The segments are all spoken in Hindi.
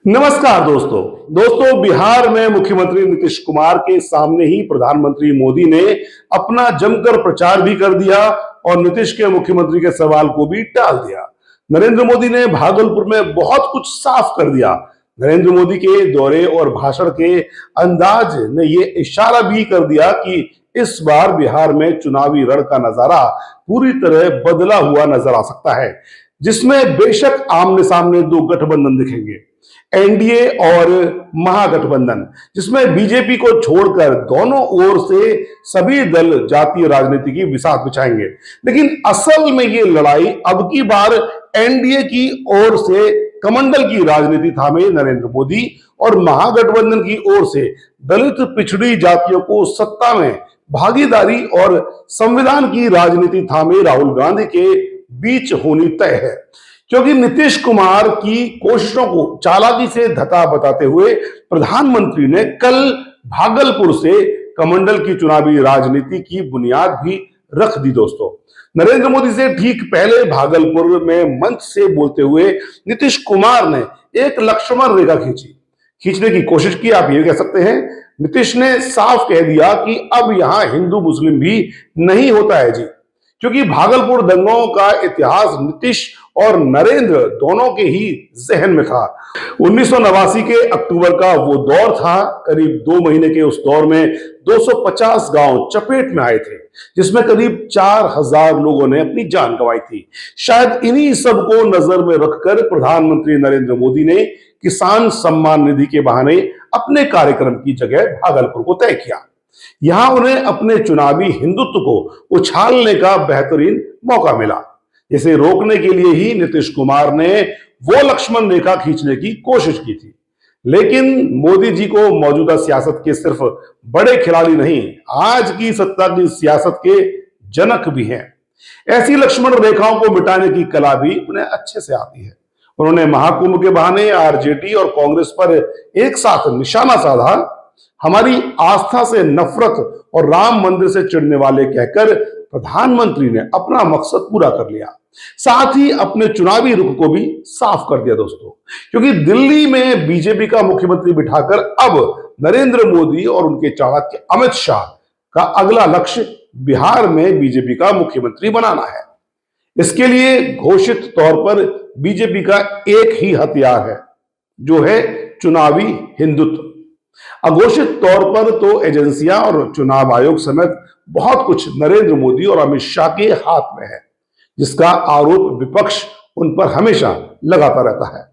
नमस्कार दोस्तों बिहार में मुख्यमंत्री नीतीश कुमार के सामने ही प्रधानमंत्री मोदी ने अपना जमकर प्रचार भी कर दिया और नीतीश के मुख्यमंत्री के सवाल को भी टाल दिया। नरेंद्र मोदी ने भागलपुर में बहुत कुछ साफ कर दिया। नरेंद्र मोदी के दौरे और भाषण के अंदाज ने ये इशारा भी कर दिया कि इस बार बिहार में चुनावी रण का नजारा पूरी तरह बदला हुआ नजर आ सकता है, जिसमें बेशक आमने सामने दो गठबंधन दिखेंगे, एनडीए और महागठबंधन, जिसमें बीजेपी को छोड़कर दोनों ओर से सभी दल जातीय राजनीति की बिसात बिछाएंगे। लेकिन असल में ये लड़ाई अब की बार एनडीए की ओर से कमंडल की राजनीति थामे नरेंद्र मोदी और महागठबंधन की ओर से दलित पिछड़ी जातियों को सत्ता में भागीदारी और संविधान की राजनीति थामे राहुल गांधी के बीच होनी तय है। क्योंकि नीतीश कुमार की कोशिशों को चालाकी से धता बताते हुए प्रधानमंत्री ने कल भागलपुर से कमंडल की चुनावी राजनीति की बुनियाद भी रख दी। दोस्तों, नरेंद्र मोदी से ठीक पहले भागलपुर में मंच से बोलते हुए नीतीश कुमार ने एक लक्ष्मण रेखा खींचने की कोशिश की, आप ये कह सकते हैं। नीतीश ने साफ कह दिया कि अब यहां हिंदू मुस्लिम भी नहीं होता है जी, क्योंकि भागलपुर दंगों का इतिहास नीतीश और नरेंद्र दोनों के ही जहन में था। 1989 के अक्टूबर का वो दौर था। करीब 2 महीने के उस दौर में 250 गांव चपेट में आए थे, जिसमें करीब 4000 लोगों ने अपनी जान गंवाई थी। शायद इन्हीं सब को नजर में रखकर प्रधानमंत्री नरेंद्र मोदी ने किसान सम्मान निधि के बहाने अपने कार्यक्रम की जगह भागलपुर को तय किया। यहां उन्हें अपने चुनावी हिंदुत्व को उछालने का बेहतरीन मौका मिला। इसे रोकने के लिए ही नीतीश कुमार ने वो लक्ष्मण रेखा खींचने की कोशिश की थी। लेकिन मोदी जी को मौजूदा सियासत के सिर्फ बड़े खिलाड़ी नहीं, आज की सत्ता की सियासत के जनक भी हैं। ऐसी लक्ष्मण रेखाओं को मिटाने की कला भी उन्हें अच्छे से आती है। उन्होंने महाकुंभ के बहाने आरजेडी और कांग्रेस पर एक साथ निशाना साधा। हमारी आस्था से नफरत और राम मंदिर से चिढ़ने वाले कहकर प्रधानमंत्री ने अपना मकसद पूरा कर लिया। साथ ही अपने चुनावी रुख को भी साफ कर दिया दोस्तों, क्योंकि दिल्ली में बीजेपी का मुख्यमंत्री बिठाकर अब नरेंद्र मोदी और उनके चाणक्य अमित शाह का अगला लक्ष्य बिहार में बीजेपी का मुख्यमंत्री बनाना है। इसके लिए घोषित तौर पर बीजेपी का एक ही हथियार है, जो है चुनावी हिंदुत्व। अघोषित तौर पर तो एजेंसियां और चुनाव आयोग समेत बहुत कुछ नरेंद्र मोदी और अमित शाह के हाथ में है, जिसका आरोप विपक्ष उन पर हमेशा लगाता रहता है।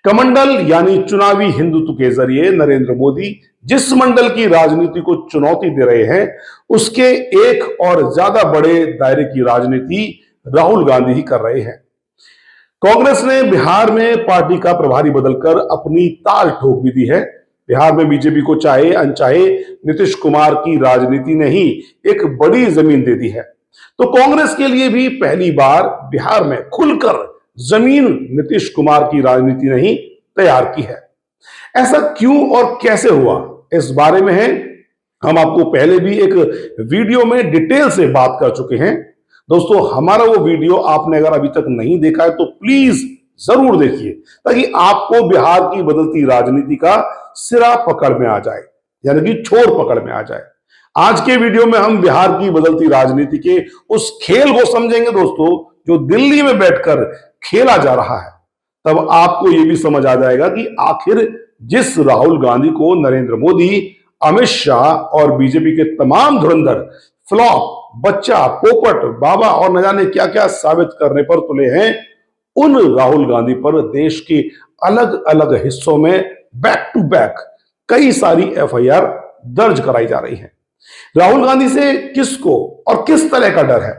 कमंडल यानी चुनावी हिंदुत्व के जरिए नरेंद्र मोदी जिस मंडल की राजनीति को चुनौती दे रहे हैं, उसके एक और ज्यादा बड़े दायरे की राजनीति राहुल गांधी ही कर रहे हैं। कांग्रेस ने बिहार में पार्टी का प्रभारी बदलकर अपनी ताल ठोक भी दी है। बिहार में बीजेपी को चाहे अनचाहे नीतीश कुमार की राजनीति ने ही एक बड़ी जमीन दे दी है। तो कांग्रेस के लिए भी पहली बार बिहार में खुलकर जमीन नीतीश कुमार की राजनीति ने ही तैयार की है। ऐसा क्यों और कैसे हुआ, इस बारे में है हम आपको पहले भी एक वीडियो में डिटेल से बात कर चुके हैं। दोस्तों, हमारा वो वीडियो आपने अगर अभी तक नहीं देखा है तो प्लीज जरूर देखिए, ताकि आपको बिहार की बदलती राजनीति का सिरा पकड़ में आ जाए, यानी कि छोर पकड़ में आ जाए। आज के वीडियो में हम बिहार की बदलती राजनीति के उस खेल को समझेंगे दोस्तों, जो दिल्ली में बैठकर खेला जा रहा है। तब आपको यह भी समझ आ जाएगा कि आखिर जिस राहुल गांधी को नरेंद्र मोदी, अमित शाह और बीजेपी के तमाम धुरंधर, फ्लॉप, बच्चा, पोपट, बाबा और न जाने क्या क्या साबित करने पर तुले हैं, उन राहुल गांधी पर देश के अलग अलग हिस्सों में बैक टू बैक कई सारी एफआईआर दर्ज कराई जा रही है। राहुल गांधी से किसको और किस तरह का डर है?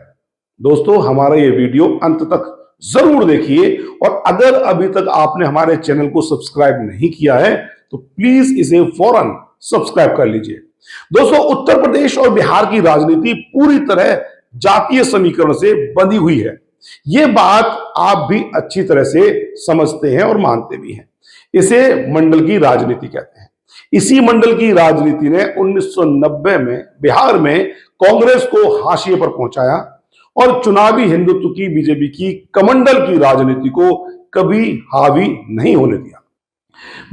दोस्तों, हमारा ये वीडियो अंत तक जरूर देखिए, और अगर अभी तक आपने हमारे चैनल को सब्सक्राइब नहीं किया है तो प्लीज इसे फौरन सब्सक्राइब कर लीजिए। दोस्तों, उत्तर प्रदेश और बिहार की राजनीति पूरी तरह जातीय समीकरण से बंधी हुई है। ये बात आप भी अच्छी तरह से समझते हैं और मानते भी हैं। इसे मंडल की राजनीति कहते हैं। इसी मंडल की राजनीति ने 1990 में बिहार में कांग्रेस को हाशिए पर पहुंचाया और चुनावी हिंदुत्व की बीजेपी की कमंडल की राजनीति को कभी हावी नहीं होने दिया।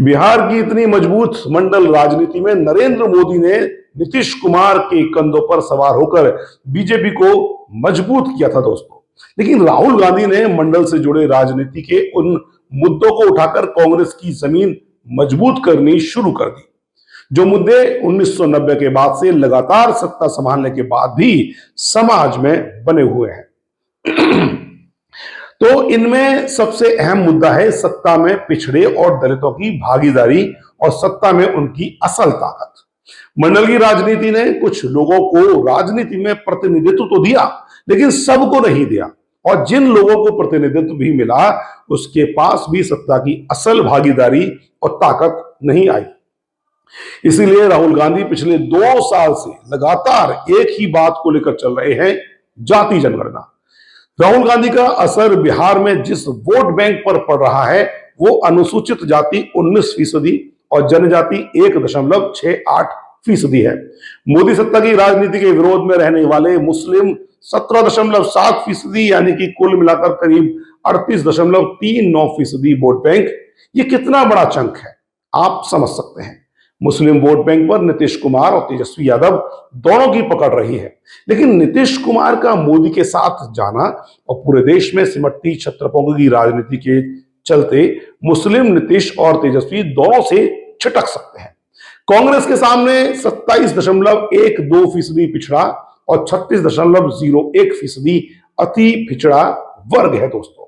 बिहार की इतनी मजबूत मंडल राजनीति में नरेंद्र मोदी ने नीतीश कुमार के कंधों पर सवार होकर बीजेपी को मजबूत किया था दोस्तों। लेकिन राहुल गांधी ने मंडल से जुड़े राजनीति के उन मुद्दों को उठाकर कांग्रेस की जमीन मजबूत करनी शुरू कर दी, जो मुद्दे 1990 के बाद से लगातार सत्ता संभालने के बाद भी समाज में बने हुए हैं। तो इनमें सबसे अहम मुद्दा है सत्ता में पिछड़े और दलितों की भागीदारी और सत्ता में उनकी असल ताकत। मंडल की राजनीति ने कुछ लोगों को राजनीति में प्रतिनिधित्व तो दिया, लेकिन सबको नहीं दिया, और जिन लोगों को प्रतिनिधित्व भी मिला उसके पास भी सत्ता की असल भागीदारी और ताकत नहीं आई। इसीलिए राहुल गांधी पिछले 2 साल से लगातार एक ही बात को लेकर चल रहे हैं, जाति जनगणना। राहुल गांधी का असर बिहार में जिस वोट बैंक पर पड़ रहा है वो अनुसूचित जाति 19% और जनजाति 1.68% है। मोदी सत्ता की राजनीति के विरोध में रहने वाले मुस्लिम 17.7%, यानी कि कुल मिलाकर करीब 38.39% वोट बैंक। ये कितना बड़ा चंक है आप समझ सकते हैं। मुस्लिम वोट बैंक पर नीतीश कुमार और तेजस्वी यादव दोनों की पकड़ रही है, लेकिन नीतीश कुमार का मोदी के साथ जाना और पूरे देश में सिमटती छत्रपों की राजनीति के चलते मुस्लिम नीतीश और तेजस्वी दोनों से छिटक सकते हैं। कांग्रेस के सामने 27.12% पिछड़ा और 36.01% अति पिछड़ा वर्ग है दोस्तों।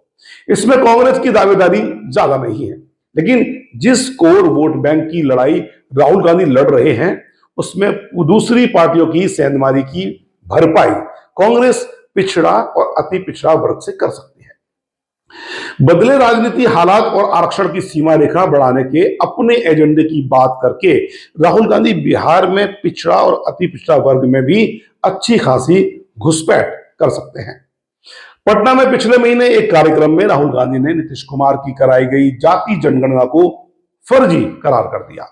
इसमें कांग्रेस की दावेदारी ज्यादा नहीं है, लेकिन जिस कोर वोट बैंक की लड़ाई राहुल गांधी लड़ रहे हैं उसमें दूसरी पार्टियों की सेंधमारी की भरपाई कांग्रेस पिछड़ा और अति पिछड़ा वर्ग से कर सकती है। बदले राजनीति हालात और आरक्षण की सीमा रेखा बढ़ाने के अपने एजेंडे की बात करके राहुल गांधी बिहार में पिछड़ा और अति पिछड़ा वर्ग में भी अच्छी खासी घुसपैठ कर सकते हैं। पटना में पिछले महीने एक कार्यक्रम में राहुल गांधी ने नीतीश कुमार की कराई गई जाति जनगणना को फर्जी करार कर दिया,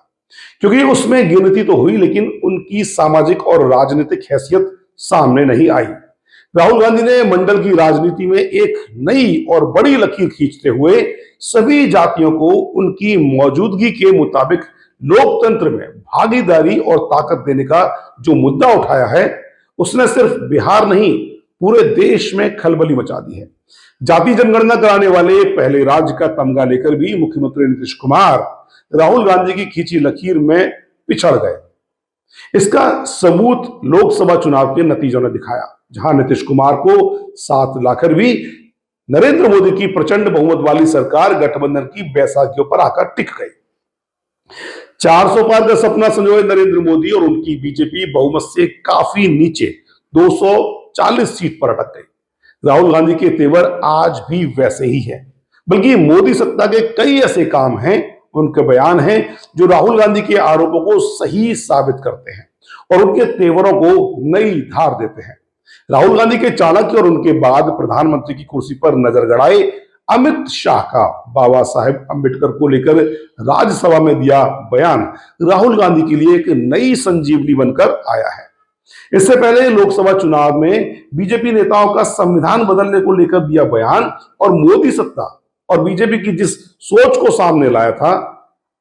क्योंकि उसमें गिनती तो हुई लेकिन उनकी सामाजिक और राजनीतिक हैसियत सामने नहीं आई। राहुल गांधी ने मंडल की राजनीति में एक नई और बड़ी लकीर खींचते हुए सभी जातियों को उनकी मौजूदगी के मुताबिक लोकतंत्र में भागीदारी और ताकत देने का जो मुद्दा उठाया है उसने सिर्फ बिहार नहीं पूरे देश में खलबली मचा दी है। जाति जनगणना कराने वाले पहले राज्य का तमगा लेकर भी मुख्यमंत्री नीतीश कुमार राहुल गांधी की खींची लकीर में पिछड़ गए। इसका सबूत लोकसभा चुनाव के नतीजों ने दिखाया, जहां नीतीश कुमार को 7 लाकर भी नरेंद्र मोदी की प्रचंड बहुमत वाली सरकार गठबंधन की बैसाखियों पर आकर टिक गई। 400 पार का सपना संजोए नरेंद्र मोदी और उनकी बीजेपी बहुमत से काफी नीचे 240 सीट पर अटक गई। राहुल गांधी के तेवर आज भी वैसे ही है, बल्कि मोदी सत्ता के कई ऐसे काम हैं, उनके बयान हैं जो राहुल गांधी के आरोपों को सही साबित करते हैं और उनके तेवरों को नई धार देते हैं। राहुल गांधी के चाणक्य और उनके बाद प्रधानमंत्री की कुर्सी पर नजर गड़ाए अमित शाह का बाबा साहेब अंबेडकर को लेकर राज्यसभा में दिया बयान राहुल गांधी के लिए एक नई संजीवनी बनकर आया है। इससे पहले लोकसभा चुनाव में बीजेपी नेताओं का संविधान बदलने को लेकर दिया बयान और मोदी सत्ता और बीजेपी की जिस सोच को सामने लाया था,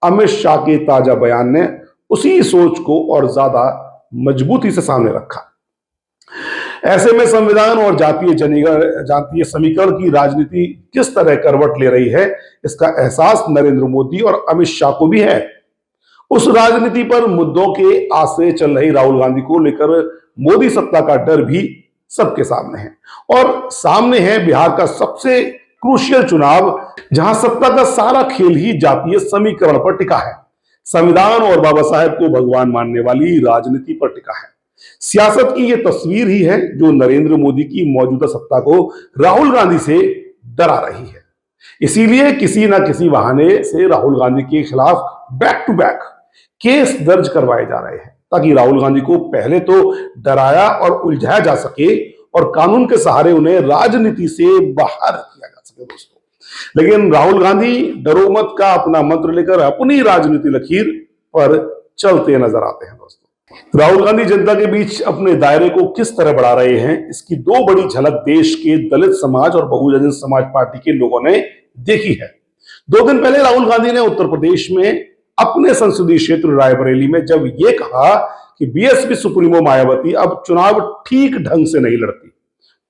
अमित शाह के ताजा बयान ने उसी सोच को और ज्यादा मजबूती से सामने रखा। ऐसे में संविधान और जातीय समीकरण की राजनीति किस तरह करवट ले रही है, इसका एहसास नरेंद्र मोदी और अमित शाह को भी है। उस राजनीति पर मुद्दों के आश्रय चल रही राहुल गांधी को लेकर मोदी सत्ता का डर भी सबके सामने है, और सामने है बिहार का सबसे क्रूशियल चुनाव, जहां सत्ता का सारा खेल ही जातीय समीकरण पर टिका है, संविधान और बाबा साहेब को भगवान मानने वाली राजनीति पर टिका है। सियासत की यह तस्वीर ही है जो नरेंद्र मोदी की मौजूदा सत्ता को राहुल गांधी से डरा रही है। इसीलिए किसी ना किसी बहाने से राहुल गांधी के खिलाफ बैक टू बैक केस दर्ज करवाए जा रहे हैं, ताकि राहुल गांधी को पहले तो डराया और उलझाया जा सके और कानून के सहारे उन्हें राजनीति से बाहर किया जा सके दोस्तों। लेकिन राहुल गांधी डरो मत का अपना मंत्र लेकर अपनी राजनीति लकीर पर चलते नजर आते हैं दोस्तों। राहुल गांधी जनता के बीच अपने दायरे को किस तरह बढ़ा रहे हैं, इसकी 2 बड़ी झलक देश के दलित समाज और बहुजन समाज पार्टी के लोगों ने देखी है। 2 दिन पहले राहुल गांधी ने उत्तर प्रदेश में अपने संसदीय क्षेत्र रायबरेली में जब यह कहा कि बीएसपी सुप्रीमो मायावती अब चुनाव ठीक ढंग से नहीं लड़ती,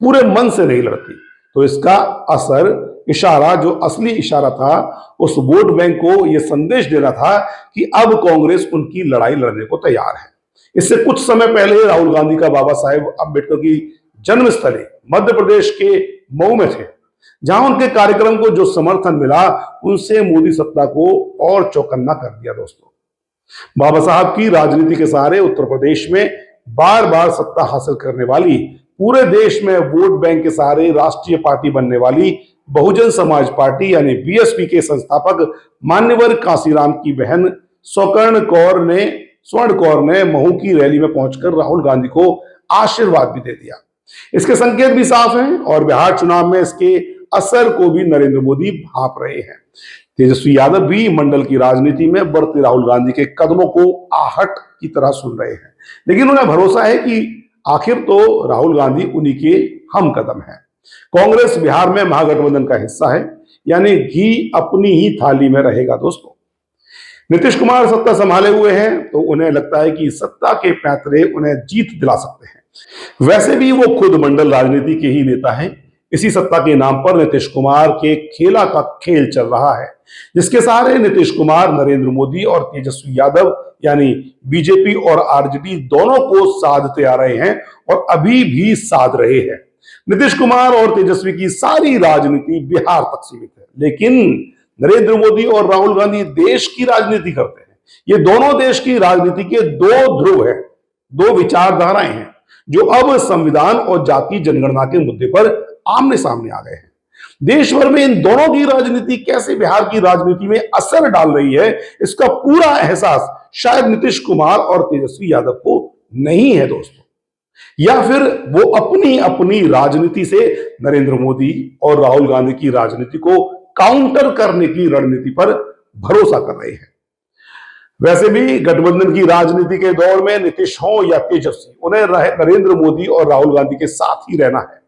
पूरे मन से नहीं लड़ती, तो इसका असर, इशारा, जो असली इशारा था उस वोट बैंक को यह संदेश देना था कि अब कांग्रेस उनकी लड़ाई लड़ने को तैयार है। इससे कुछ समय पहले राहुल गांधी का बाबा साहेब अम्बेडकर की जन्मस्थली मध्य प्रदेश के मऊ में थे, जहां उनके कार्यक्रम को जो समर्थन मिला उनसे मोदी सत्ता को और चौकन्ना कर दिया। दोस्तों, बाबा साहब की राजनीति के सहारे उत्तर प्रदेश में बार बार सत्ता हासिल करने वाली, पूरे देश में वोट बैंक के सहारे राष्ट्रीय पार्टी बनने वाली बहुजन समाज पार्टी यानी बीएसपी के संस्थापक मान्यवर कांसीराम की बहन स्वर्ण कौर ने महू की रैली में पहुंचकर राहुल गांधी को आशीर्वाद भी दे दिया। इसके संकेत भी साफ हैं और बिहार चुनाव में इसके असर को भी नरेंद्र मोदी भांप रहे हैं। तेजस्वी यादव भी मंडल की राजनीति में बढ़ते राहुल गांधी के कदमों को आहट की तरह सुन रहे हैं, लेकिन उन्हें भरोसा है कि आखिर तो राहुल गांधी उन्हीं के हम कदम हैं। कांग्रेस बिहार में महागठबंधन का हिस्सा है, यानी घी अपनी ही थाली में रहेगा। दोस्तों, नीतीश कुमार सत्ता संभाले हुए हैं तो उन्हें लगता है कि सत्ता के पैंतरे उन्हें जीत दिला सकते हैं। वैसे भी वो खुद मंडल राजनीति के ही नेता हैं। इसी सत्ता के नाम पर नीतीश कुमार के खेला का खेल चल रहा है, जिसके सहारे नीतीश कुमार नरेंद्र मोदी और तेजस्वी यादव यानी बीजेपी और आरजेडी दोनों को साधते आ रहे हैं और अभी भी साध रहे हैं। नीतीश कुमार और तेजस्वी की सारी राजनीति बिहार तक सीमित है, लेकिन नरेंद्र मोदी और राहुल गांधी देश की राजनीति करते हैं। ये दोनों देश की राजनीति के दो ध्रुव हैं, दो विचारधाराएं हैं, जो अब संविधान और जातीय जनगणना के मुद्दे पर आमने सामने आ गए हैं। देश भर में इन दोनों की राजनीति कैसे बिहार की राजनीति में असर डाल रही है, इसका पूरा एहसास शायद नीतीश कुमार और तेजस्वी यादव को नहीं है। दोस्तों, या फिर वो अपनी अपनी राजनीति से नरेंद्र मोदी और राहुल गांधी की राजनीति को काउंटर करने की रणनीति पर भरोसा कर रहे हैं। वैसे भी गठबंधन की राजनीति के दौर में नीतीश हो या तेजस्वी, उन्हें नरेंद्र मोदी और राहुल गांधी के साथ ही रहना है।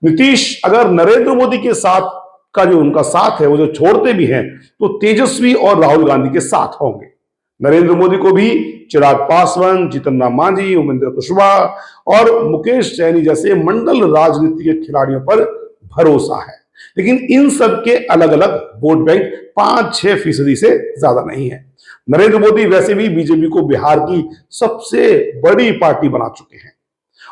नीतीश अगर नरेंद्र मोदी के साथ का जो उनका साथ है वो जो छोड़ते भी हैं, तो तेजस्वी और राहुल गांधी के साथ होंगे। नरेंद्र मोदी को भी चिराग पासवान, जीतन राम मांझी, उपेंद्र कुशवाहा और मुकेश सैनी जैसे मंडल राजनीति के खिलाड़ियों पर भरोसा है, लेकिन इन सब के अलग अलग वोट बैंक 5-6% से ज्यादा नहीं है। नरेंद्र मोदी वैसे भी बीजेपी को बिहार की सबसे बड़ी पार्टी बना चुके हैं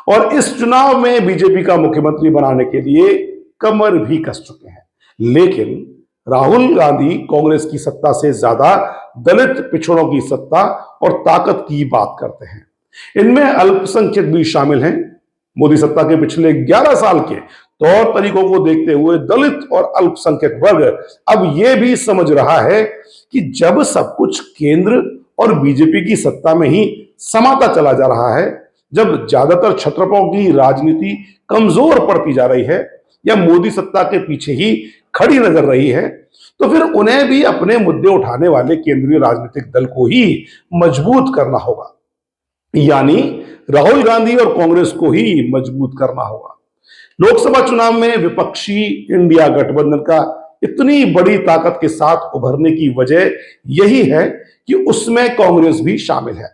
और इस चुनाव में बीजेपी का मुख्यमंत्री बनाने के लिए कमर भी कस चुके हैं। लेकिन राहुल गांधी कांग्रेस की सत्ता से ज्यादा दलित पिछड़ों की सत्ता और ताकत की बात करते हैं। इनमें अल्पसंख्यक भी शामिल हैं। मोदी सत्ता के पिछले 11 साल के तौर तरीकों को देखते हुए दलित और अल्पसंख्यक वर्ग अब यह भी समझ रहा है कि जब सब कुछ केंद्र और बीजेपी की सत्ता में ही समाता चला जा रहा है, जब ज्यादातर क्षत्रपों की राजनीति कमजोर पड़ती जा रही है या मोदी सत्ता के पीछे ही खड़ी नजर रही है, तो फिर उन्हें भी अपने मुद्दे उठाने वाले केंद्रीय राजनीतिक दल को ही मजबूत करना होगा, यानी राहुल गांधी और कांग्रेस को ही मजबूत करना होगा। लोकसभा चुनाव में विपक्षी इंडिया गठबंधन का इतनी बड़ी ताकत के साथ उभरने की वजह यही है कि उसमें कांग्रेस भी शामिल है।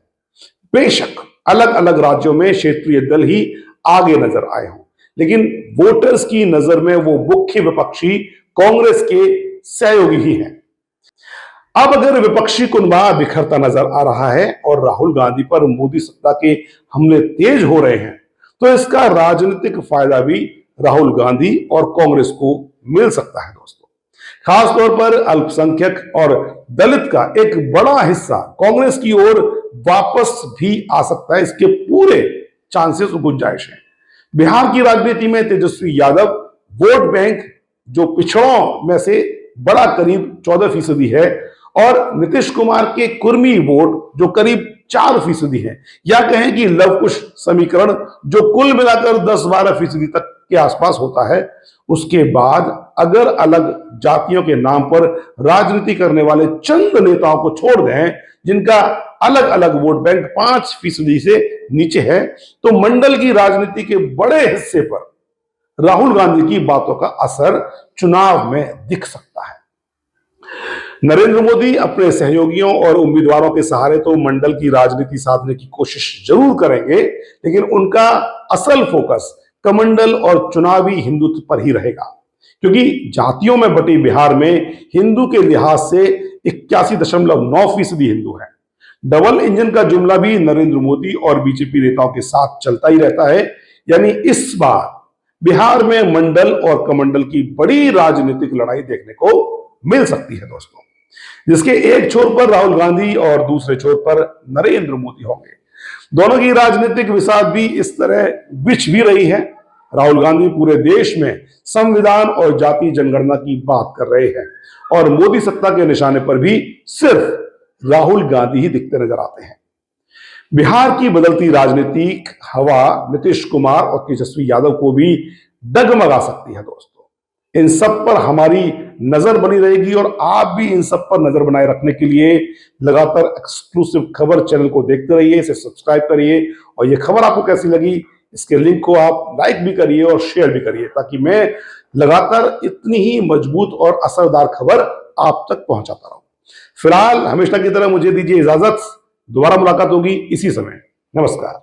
बेशक अलग अलग राज्यों में क्षेत्रीय दल ही आगे नजर आए हों, लेकिन वोटर्स की नजर में वो मुख्य विपक्षी कांग्रेस के सहयोगी ही हैं। अब अगर विपक्षी कुनबा बिखरता नजर आ रहा है और राहुल गांधी पर मोदी सत्ता के हमले तेज हो रहे हैं, तो इसका राजनीतिक फायदा भी राहुल गांधी और कांग्रेस को मिल सकता है। दोस्तों, खासतौर पर अल्पसंख्यक और दलित का एक बड़ा हिस्सा कांग्रेस की ओर वापस भी आ सकता है। इसके पूरे चांसेस, गुंजाइश है। बिहार की राजनीति में तेजस्वी यादव वोट बैंक जो पिछड़ों में से बड़ा करीब 14% है और नीतीश कुमार के कुर्मी वोट जो करीब 4% है, या कहें कि लव कुश समीकरण जो कुल मिलाकर 10-12% तक के आसपास होता है, उसके बाद अगर अलग जातियों के नाम पर राजनीति करने वाले चंद नेताओं को छोड़ दें जिनका अलग अलग वोट बैंक 5% से नीचे है, तो मंडल की राजनीति के बड़े हिस्से पर राहुल गांधी की बातों का असर चुनाव में दिख सकता है। नरेंद्र मोदी अपने सहयोगियों और उम्मीदवारों के सहारे तो मंडल की राजनीति साधने की कोशिश जरूर करेंगे, लेकिन उनका असल फोकस कमंडल और चुनावी हिंदुत्व पर ही रहेगा, क्योंकि जातियों में बटी बिहार में हिंदू के लिहाज से 81.9% हिंदू है। डबल इंजन का जुमला भी नरेंद्र मोदी और बीजेपी नेताओं के साथ चलता ही रहता है। यानी इस बार बिहार में मंडल और कमंडल की बड़ी राजनीतिक लड़ाई देखने को मिल सकती है दोस्तों, जिसके एक छोर पर राहुल गांधी और दूसरे छोर पर नरेंद्र मोदी होंगे। दोनों की राजनीतिक विसाद भी इस तरह बिछ भी रही है। राहुल गांधी पूरे देश में संविधान और जाति जनगणना की बात कर रहे हैं और मोदी सत्ता के निशाने पर भी सिर्फ राहुल गांधी ही दिखते नजर आते हैं। बिहार की बदलती राजनीतिक हवा नीतीश कुमार और तेजस्वी यादव को भी डगमगा सकती है दोस्तों। इन सब पर हमारी नजर बनी रहेगी और आप भी इन सब पर नजर बनाए रखने के लिए लगातार एक्सक्लूसिव खबर चैनल को देखते रहिए, इसे सब्सक्राइब करिए और ये खबर आपको कैसी लगी इसके लिंक को आप लाइक भी करिए और शेयर भी करिए, ताकि मैं लगातार इतनी ही मजबूत और असरदार खबर आप तक पहुंचाता रहूं। फिलहाल हमेशा की तरह मुझे दीजिए इजाजत, दोबारा मुलाकात होगी इसी समय। नमस्कार।